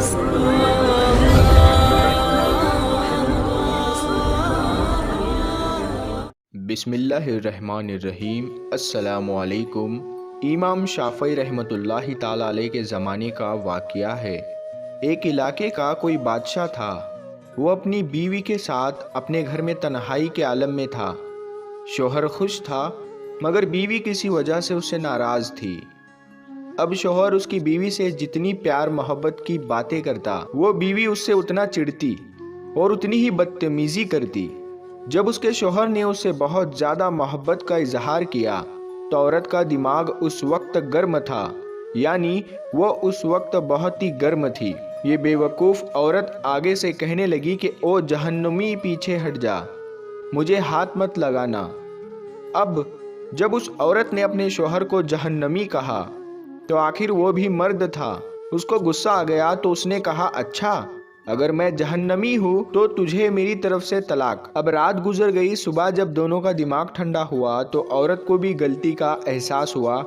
بسم اللہ الرحمن الرحیم۔ السلام علیکم۔ امام شافعی رحمۃ اللہ تعالیٰ علیہ کے زمانے کا واقعہ ہے۔ ایک علاقے کا کوئی بادشاہ تھا۔ وہ اپنی بیوی کے ساتھ اپنے گھر میں تنہائی کے عالم میں تھا۔ شوہر خوش تھا مگر بیوی کسی وجہ سے اس سے ناراض تھی۔ اب شوہر اس کی بیوی سے جتنی پیار محبت کی باتیں کرتا، وہ بیوی اس سے اتنا چڑھتی اور اتنی ہی بدتمیزی کرتی۔ جب اس کے شوہر نے اس سے بہت زیادہ محبت کا اظہار کیا تو عورت کا دماغ اس وقت گرم تھا، یعنی وہ اس وقت بہت ہی گرم تھی۔ یہ بے وقوف عورت آگے سے کہنے لگی کہ او جہنمی، پیچھے ہٹ جا، مجھے ہاتھ مت لگانا۔ اب جب اس عورت نے اپنے شوہر کو جہنمی کہا تو آخر وہ بھی مرد تھا، اس کو غصہ آ گیا تو اس نے کہا، اچھا اگر میں جہنمی ہوں تو تجھے میری طرف سے طلاق۔ اب رات گزر گئی، صبح جب دونوں کا دماغ ٹھنڈا ہوا تو عورت کو بھی غلطی کا احساس ہوا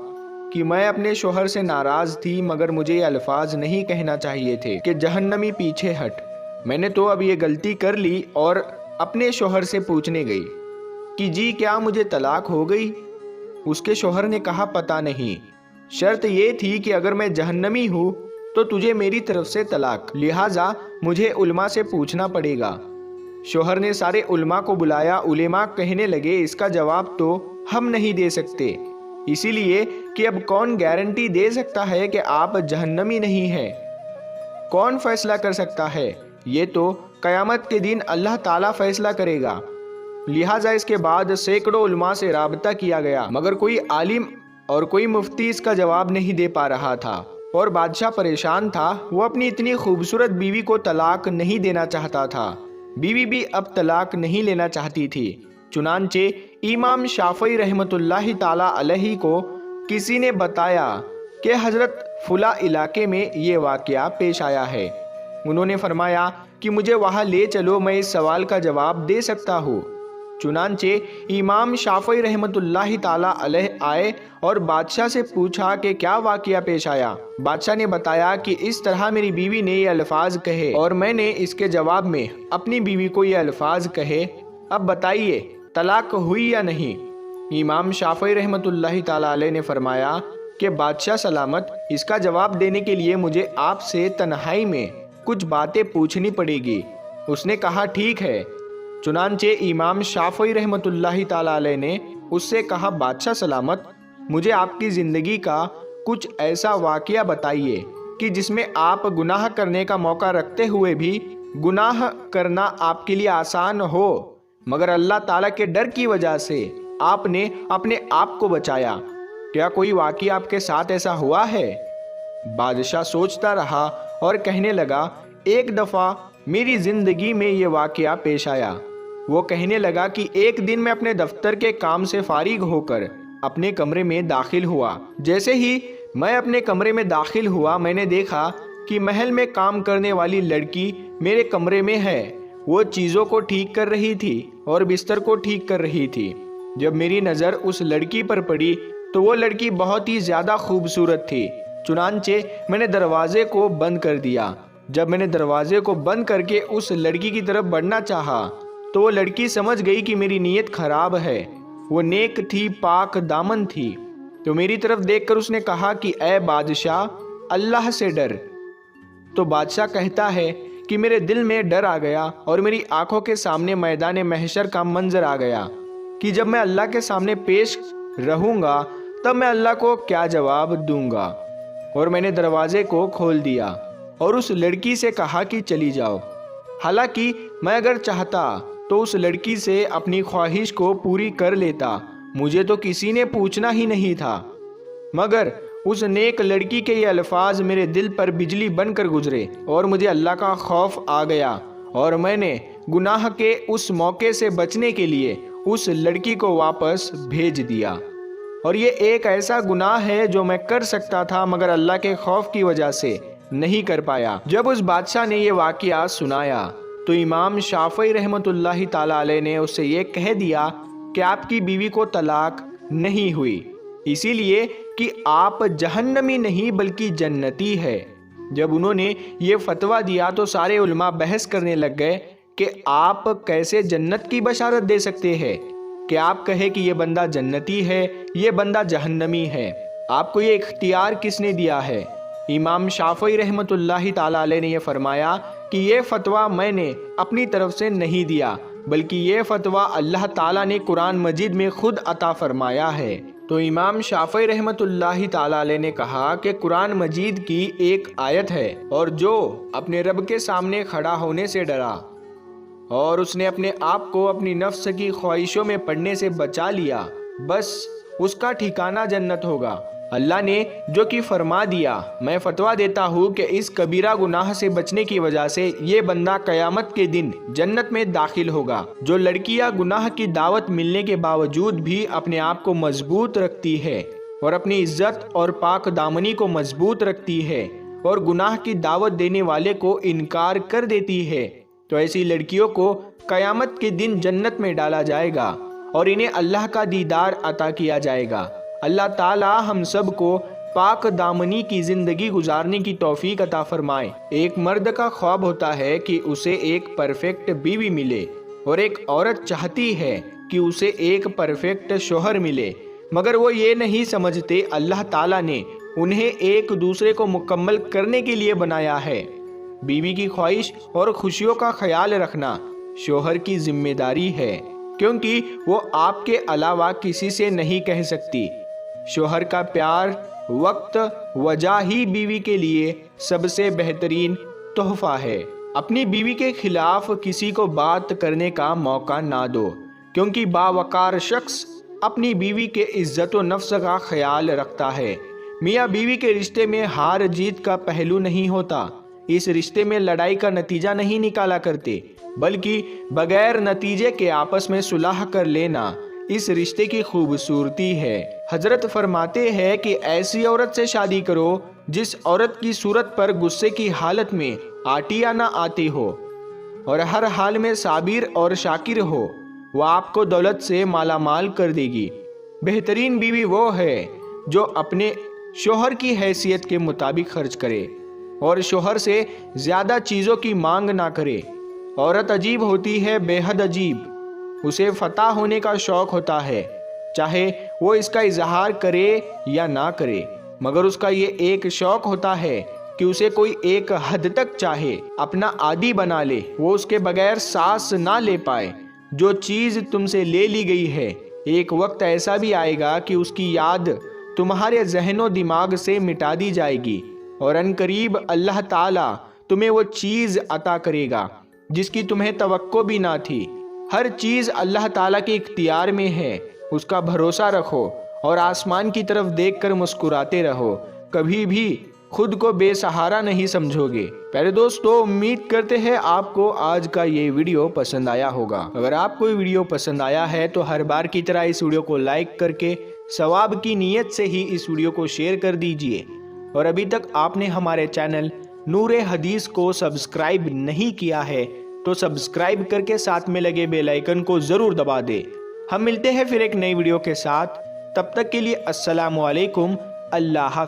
کہ میں اپنے شوہر سے ناراض تھی مگر مجھے یہ الفاظ نہیں کہنا چاہیے تھے کہ جہنمی پیچھے ہٹ۔ میں نے تو اب یہ غلطی کر لی اور اپنے شوہر سے پوچھنے گئی کہ جی کیا مجھے طلاق ہو گئی؟ اس کے شوہر نے کہا، پتہ نہیں، شرط یہ تھی کہ اگر میں جہنمی ہوں تو تجھے میری طرف سے طلاق، لہٰذا مجھے علماء سے پوچھنا پڑے گا۔ شوہر نے سارے علماء کو بلایا۔ علماء کہنے لگے، اس کا جواب تو ہم نہیں دے سکتے، اسی لیے کہ اب کون گارنٹی دے سکتا ہے کہ آپ جہنمی نہیں ہیں؟ کون فیصلہ کر سکتا ہے؟ یہ تو قیامت کے دن اللہ تعالیٰ فیصلہ کرے گا۔ لہٰذا اس کے بعد سینکڑوں علماء سے رابطہ کیا گیا مگر کوئی عالم اور کوئی مفتی اس کا جواب نہیں دے پا رہا تھا، اور بادشاہ پریشان تھا۔ وہ اپنی اتنی خوبصورت بیوی کو طلاق نہیں دینا چاہتا تھا، بیوی بھی اب طلاق نہیں لینا چاہتی تھی۔ چنانچہ امام شافعی رحمۃ اللہ تعالیٰ علیہ کو کسی نے بتایا کہ حضرت فلاں علاقے میں یہ واقعہ پیش آیا ہے۔ انہوں نے فرمایا کہ مجھے وہاں لے چلو، میں اس سوال کا جواب دے سکتا ہوں۔ چنانچہ امام شافعی رحمۃ اللہ تعالیٰ علیہ آئے اور بادشاہ سے پوچھا کہ کیا واقعہ پیش آیا۔ بادشاہ نے بتایا کہ اس طرح میری بیوی نے یہ الفاظ کہے اور میں نے اس کے جواب میں اپنی بیوی کو یہ الفاظ کہے، اب بتائیے طلاق ہوئی یا نہیں؟ امام شافعی رحمۃ اللہ تعالیٰ علیہ نے فرمایا کہ بادشاہ سلامت، اس کا جواب دینے کے لیے مجھے آپ سے تنہائی میں کچھ باتیں پوچھنی پڑے گی۔ اس نے کہا، ٹھیک ہے۔ چنانچہ امام شافعی رحمۃ اللہ تعالیٰ علیہ نے اس سے کہا، بادشاہ سلامت، مجھے آپ کی زندگی کا کچھ ایسا واقعہ بتائیے کہ جس میں آپ گناہ کرنے کا موقع رکھتے ہوئے بھی گناہ کرنا آپ کے لیے آسان ہو مگر اللہ تعالیٰ کے ڈر کی وجہ سے آپ نے اپنے آپ کو بچایا۔ کیا کوئی واقعہ آپ کے ساتھ ایسا ہوا ہے؟ بادشاہ سوچتا رہا اور کہنے لگا، ایک دفعہ میری زندگی میں یہ واقعہ پیش آیا۔ وہ کہنے لگا کہ ایک دن میں اپنے دفتر کے کام سے فارغ ہو کر اپنے کمرے میں داخل ہوا۔ جیسے ہی میں اپنے کمرے میں داخل ہوا، میں نے دیکھا کہ محل میں کام کرنے والی لڑکی میرے کمرے میں ہے۔ وہ چیزوں کو ٹھیک کر رہی تھی اور بستر کو ٹھیک کر رہی تھی۔ جب میری نظر اس لڑکی پر پڑی تو وہ لڑکی بہت ہی زیادہ خوبصورت تھی۔ چنانچہ میں نے دروازے کو بند کر دیا۔ جب میں نے دروازے کو بند کر کے اس لڑکی کی طرف بڑھنا چاہا تو وہ لڑکی سمجھ گئی کہ میری نیت خراب ہے۔ وہ نیک تھی، پاک دامن تھی، تو میری طرف دیکھ کر اس نے کہا کہ اے بادشاہ، اللہ سے ڈر۔ تو بادشاہ کہتا ہے کہ میرے دل میں ڈر آ گیا اور میری آنکھوں کے سامنے میدان محشر کا منظر آ گیا کہ جب میں اللہ کے سامنے پیش رہوں گا تب میں اللہ کو کیا جواب دوں گا۔ اور میں نے دروازے کو کھول دیا اور اس لڑکی سے کہا کہ چلی جاؤ۔ حالانکہ میں اگر چاہتا تو اس لڑکی سے اپنی خواہش کو پوری کر لیتا، مجھے تو کسی نے پوچھنا ہی نہیں تھا، مگر اس نیک لڑکی کے یہ الفاظ میرے دل پر بجلی بن کر گزرے اور مجھے اللہ کا خوف آ گیا اور میں نے گناہ کے اس موقع سے بچنے کے لیے اس لڑکی کو واپس بھیج دیا۔ اور یہ ایک ایسا گناہ ہے جو میں کر سکتا تھا مگر اللہ کے خوف کی وجہ سے نہیں کر پایا۔ جب اس بادشاہ نے یہ واقعہ سنایا تو امام شافعی رحمۃ اللہ تعالیٰ علیہ نے اس سے یہ کہہ دیا کہ آپ کی بیوی کو طلاق نہیں ہوئی، اسی لیے کہ آپ جہنمی نہیں بلکہ جنتی ہے۔ جب انہوں نے یہ فتویٰ دیا تو سارے علماء بحث کرنے لگ گئے کہ آپ کیسے جنت کی بشارت دے سکتے ہیں، کہ آپ کہے کہ یہ بندہ جنتی ہے، یہ بندہ جہنمی ہے، آپ کو یہ اختیار کس نے دیا ہے؟ امام شافعی رحمۃ اللہ تعالی علیہ نے یہ فرمایا کہ یہ فتویٰ میں نے اپنی طرف سے نہیں دیا، بلکہ یہ فتویٰ اللہ تعالیٰ نے قرآن مجید میں خود عطا فرمایا ہے۔ تو امام شافعی رحمۃ اللہ تعالی علیہ نے کہا کہ قرآن مجید کی ایک آیت ہے، اور جو اپنے رب کے سامنے کھڑا ہونے سے ڈرا اور اس نے اپنے آپ کو اپنی نفس کی خواہشوں میں پڑنے سے بچا لیا، بس اس کا ٹھکانہ جنت ہوگا۔ اللہ نے جو کہ فرما دیا، میں فتویٰ دیتا ہوں کہ اس کبیرہ گناہ سے بچنے کی وجہ سے یہ بندہ قیامت کے دن جنت میں داخل ہوگا۔ جو لڑکیاں گناہ کی دعوت ملنے کے باوجود بھی اپنے آپ کو مضبوط رکھتی ہے اور اپنی عزت اور پاک دامنی کو مضبوط رکھتی ہے اور گناہ کی دعوت دینے والے کو انکار کر دیتی ہے، تو ایسی لڑکیوں کو قیامت کے دن جنت میں ڈالا جائے گا اور انہیں اللہ کا دیدار عطا کیا جائے گا۔ اللہ تعالی ہم سب کو پاک دامنی کی زندگی گزارنے کی توفیق عطا فرمائے۔ ایک مرد کا خواب ہوتا ہے کہ اسے ایک پرفیکٹ بیوی ملے، اور ایک عورت چاہتی ہے کہ اسے ایک پرفیکٹ شوہر ملے، مگر وہ یہ نہیں سمجھتے اللہ تعالی نے انہیں ایک دوسرے کو مکمل کرنے کے لیے بنایا ہے۔ بیوی کی خواہش اور خوشیوں کا خیال رکھنا شوہر کی ذمہ داری ہے، کیونکہ وہ آپ کے علاوہ کسی سے نہیں کہہ سکتی۔ شوہر کا پیار، وقت، وجہ ہی بیوی کے لیے سب سے بہترین تحفہ ہے۔ اپنی بیوی کے خلاف کسی کو بات کرنے کا موقع نہ دو، کیونکہ باوقار شخص اپنی بیوی کے عزت و نفس کا خیال رکھتا ہے۔ میاں بیوی کے رشتے میں ہار جیت کا پہلو نہیں ہوتا، اس رشتے میں لڑائی کا نتیجہ نہیں نکالا کرتے، بلکہ بغیر نتیجے کے آپس میں صلح کر لینا اس رشتے کی خوبصورتی ہے۔ حضرت فرماتے ہیں کہ ایسی عورت سے شادی کرو جس عورت کی صورت پر غصے کی حالت میں آٹیا نہ آتی ہو اور ہر حال میں صابر اور شاکر ہو، وہ آپ کو دولت سے مالا مال کر دے گی۔ بہترین بیوی وہ ہے جو اپنے شوہر کی حیثیت کے مطابق خرچ کرے اور شوہر سے زیادہ چیزوں کی مانگ نہ کرے۔ عورت عجیب ہوتی ہے، بے حد عجیب۔ اسے فتح ہونے کا شوق ہوتا ہے، چاہے وہ اس کا اظہار کرے یا نہ کرے، مگر اس کا یہ ایک شوق ہوتا ہے کہ اسے کوئی ایک حد تک چاہے، اپنا عادی بنا لے، وہ اس کے بغیر سانس نہ لے پائے۔ جو چیز تم سے لے لی گئی ہے، ایک وقت ایسا بھی آئے گا کہ اس کی یاد تمہارے ذہن و دماغ سے مٹا دی جائے گی، اور ان قریب اللہ تعالیٰ تمہیں وہ چیز عطا کرے گا جس کی تمہیں توقع بھی نہ تھی۔ ہر چیز اللہ تعالیٰ کے اختیار میں ہے، اس کا بھروسہ رکھو اور آسمان کی طرف دیکھ کر مسکراتے رہو، کبھی بھی خود کو بے سہارا نہیں سمجھو گے۔ پیارے دوستو، امید کرتے ہیں آپ کو آج کا یہ ویڈیو پسند آیا ہوگا۔ اگر آپ کو یہ ویڈیو پسند آیا ہے تو ہر بار کی طرح اس ویڈیو کو لائک کر کے ثواب کی نیت سے ہی اس ویڈیو کو شیئر کر دیجئے، اور ابھی تک آپ نے ہمارے چینل نور حدیث کو سبسکرائب نہیں کیا ہے تو سبسکرائب کر کے ساتھ میں لگے بیل آئیکن کو ضرور دبا دے۔ ہم ملتے ہیں پھر ایک نئی ویڈیو کے ساتھ، تب تک کے لیے السلام علیکم، اللہ حافظ۔